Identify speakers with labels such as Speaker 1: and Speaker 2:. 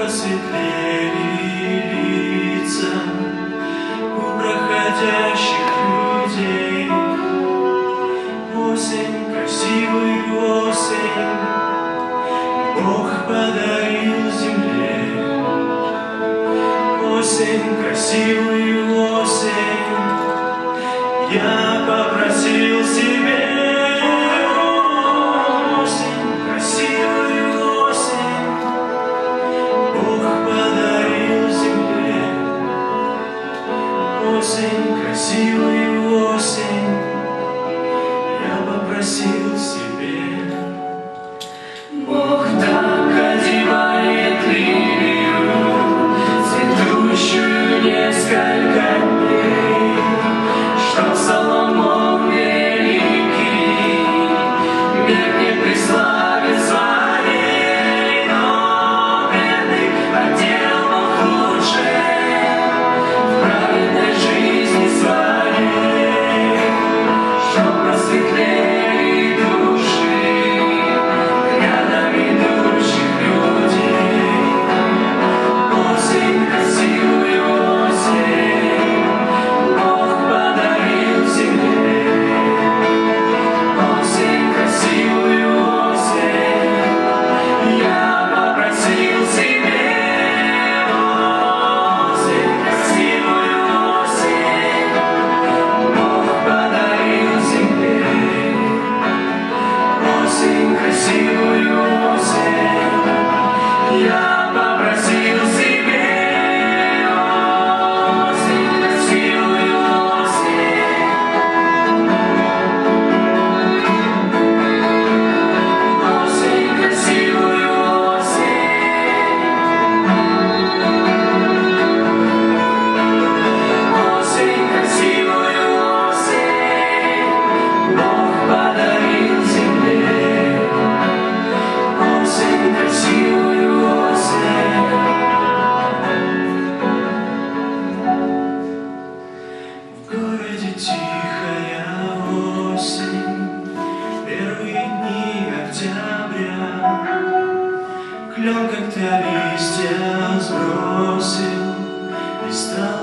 Speaker 1: просветлели лица у проходящих людей. Осень, красивый осень, Бог подарил земле. Осень, красивый осень, я попросил себе. Осень, красивый осень, Бог подарил земле. Осень, красивый осень, я попросил себе.
Speaker 2: Бог так одевает лилию, цветущую несколько дней, чтоб Соломон великий мир не преславит званий, но бедных одел Бог лучше в праведной жизни своей, чтоб просветлели души рядом идущих людей. Осень, красивый осень, Бог подарил земле. Осень, красивый осень, я попросил себе. Осень, красивый осень, Бог подарил земле. Осень, красивый осень, я попросил себе. Осень, красивый осень, осень, красивый осень, красивый осень, Бог подарил земле. Осень, красивый осень.
Speaker 1: В городе тихая осень, первые дни октября. Клен как-то листья сбросил и стал